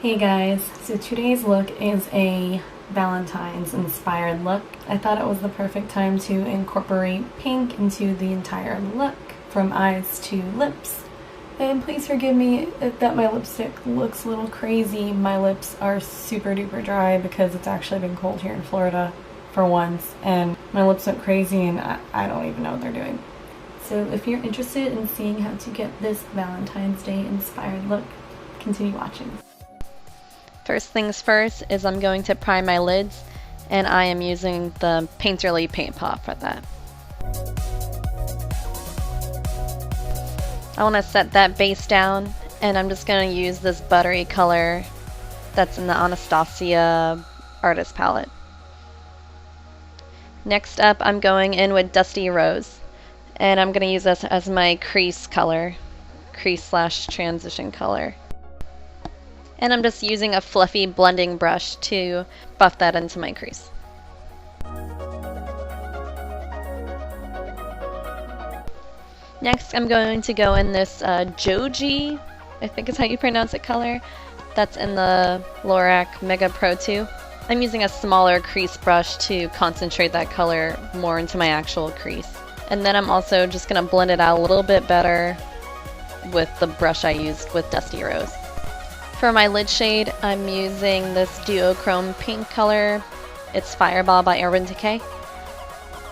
Hey guys, so today's look is a Valentine's inspired look. I thought it was the perfect time to incorporate pink into the entire look, from eyes to lips. And please forgive me if that my lipstick looks a little crazy. My lips are super duper dry because it's actually been cold here in Florida for once, and my lips went crazy and I don't even know what they're doing. So if you're interested in seeing how to get this Valentine's Day inspired look, continue watching. First things first is I'm going to prime my lids, and I am using the Painterly paint pot for that. I want to set that base down, and I'm just going to use this buttery color that's in the Anastasia Artist Palette. Next up, I'm going in with Dusty Rose, and I'm going to use this as my crease color, crease/transition color. And I'm just using a fluffy blending brush to buff that into my crease. Next, I'm going to go in this Joji, I think is how you pronounce it, color. That's in the Lorac Mega Pro 2. I'm using a smaller crease brush to concentrate that color more into my actual crease. And then I'm also just going to blend it out a little bit better with the brush I used with Dusty Rose. For my lid shade, I'm using this duochrome pink color. It's Fireball by Urban Decay.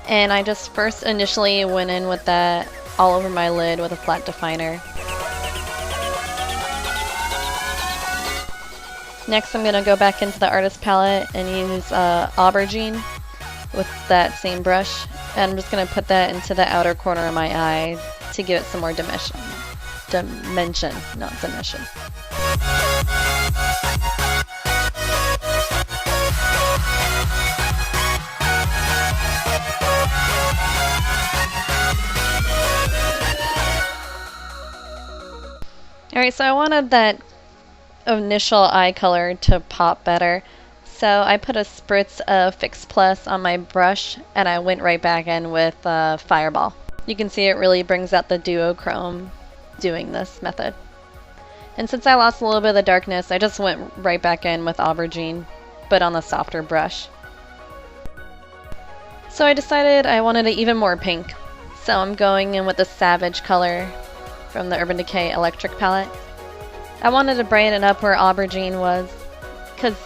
And I just first initially went in with that all over my lid with a flat definer. Next, I'm going to go back into the Artist Palette and use Aubergine with that same brush. And I'm just going to put that into the outer corner of my eye to give it some more dimension, not dimension. Alright, so I wanted that initial eye color to pop better, so I put a spritz of Fix Plus on my brush and I went right back in with Fireball. You can see it really brings out the duochrome doing this method. And since I lost a little bit of the darkness, I just went right back in with Aubergine, but on the softer brush. So I decided I wanted an even more pink, so I'm going in with the Savage color from the Urban Decay Electric palette. I wanted to brighten it up where Aubergine was, because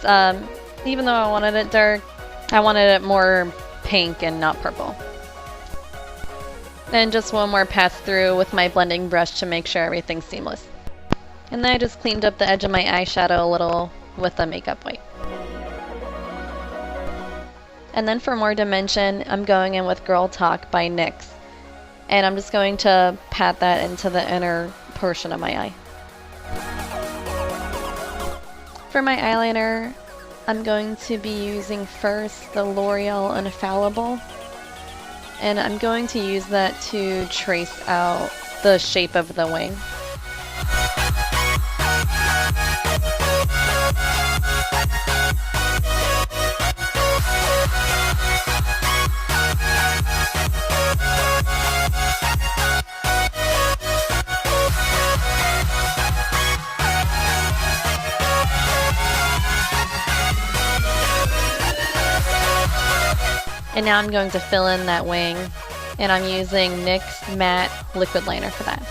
even though I wanted it dark, I wanted it more pink and not purple. Then just one more pass through with my blending brush to make sure everything's seamless. And then I just cleaned up the edge of my eyeshadow a little with a makeup wipe. And then for more dimension, I'm going in with Girl Talk by NYX. And I'm just going to pat that into the inner portion of my eye. For my eyeliner, I'm going to be using first the L'Oreal Infallible. And I'm going to use that to trace out the shape of the wing. And now I'm going to fill in that wing, and I'm using NYX Matte Liquid Liner for that.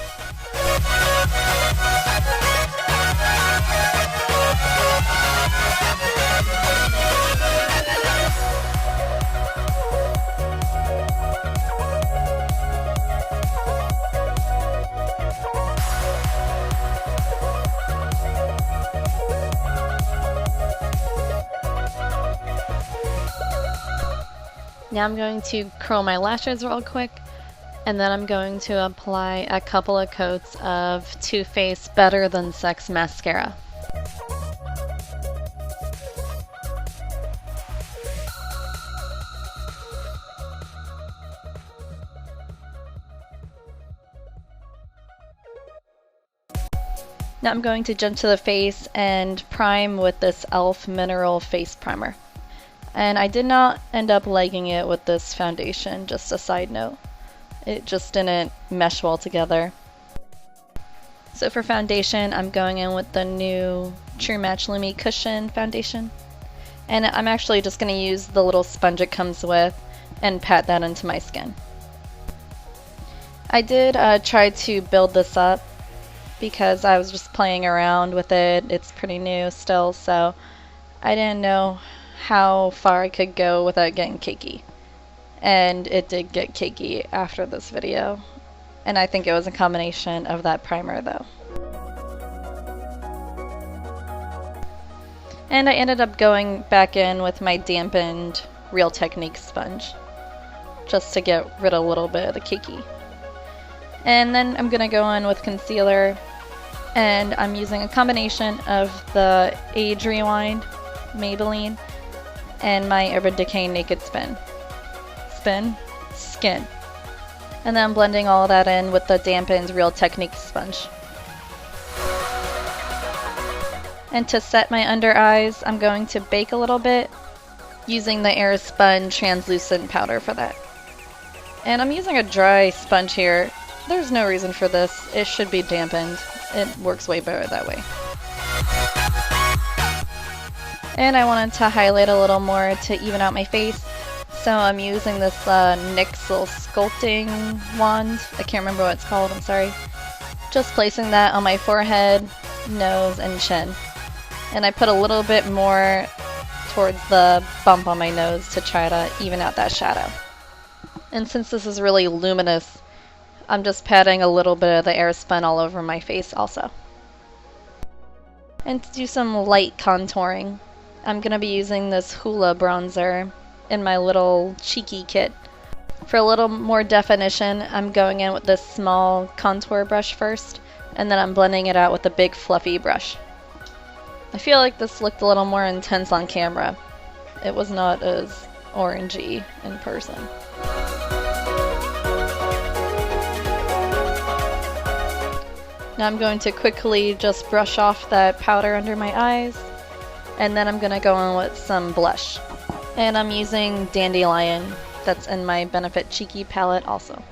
Now I'm going to curl my lashes real quick, and then I'm going to apply a couple of coats of Too Faced Better Than Sex mascara. Now I'm going to jump to the face and prime with this e.l.f. Mineral Face Primer. And I did not end up liking it with this foundation, just a side note. It just didn't mesh well together. So for foundation, I'm going in with the new True Match Lumi Cushion Foundation. And I'm actually just going to use the little sponge it comes with and pat that into my skin. I did try to build this up because I was just playing around with it. It's pretty new still, so I didn't know how far I could go without getting cakey. And it did get cakey after this video. And I think it was a combination of that primer though. And I ended up going back in with my dampened Real Technique sponge, just to get rid of a little bit of the cakey. And then I'm going to go in with concealer, and I'm using a combination of the Age Rewind Maybelline and my Ever Decay Naked Skin. And then I'm blending all of that in with the dampened Real Technique sponge. And to set my under eyes, I'm going to bake a little bit using the Airspun translucent powder for that. And I'm using a dry sponge here. There's no reason for this. It should be dampened. It works way better that way. And I wanted to highlight a little more to even out my face. So I'm using this NYX little sculpting wand. I can't remember what it's called, I'm sorry. Just placing that on my forehead, nose, and chin. And I put a little bit more towards the bump on my nose to try to even out that shadow. And since this is really luminous, I'm just patting a little bit of the Airspun all over my face also. And to do some light contouring, I'm going to be using this Hoola bronzer in my little cheeky kit. For a little more definition, I'm going in with this small contour brush first, and then I'm blending it out with a big fluffy brush. I feel like this looked a little more intense on camera. It was not as orangey in person. Now I'm going to quickly just brush off that powder under my eyes, and then I'm going to go in with some blush. And I'm using Dandelion, that's in my Benefit Cheeky palette also.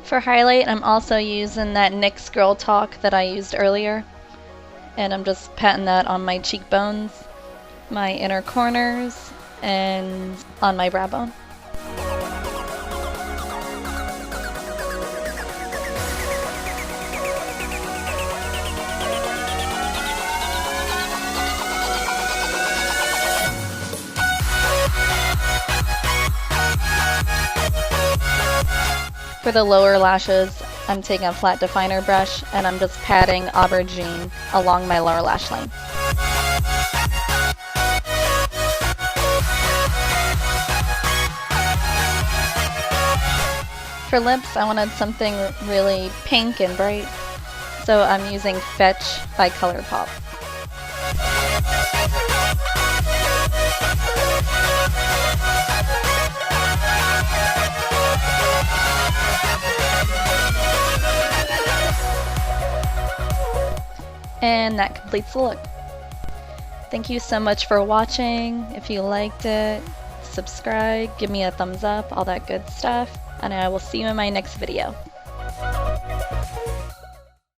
For highlight, I'm also using that NYX Girl Talk that I used earlier. And I'm just patting that on my cheekbones, my inner corners, and on my brow bone. For the lower lashes, I'm taking a flat definer brush and I'm just patting aubergine along my lower lash line. For lips, I wanted something really pink and bright, so I'm using Fetch by ColourPop. And that completes the look. Thank you so much for watching. If you liked it, subscribe, give me a thumbs up, all that good stuff, and I will see you in my next video.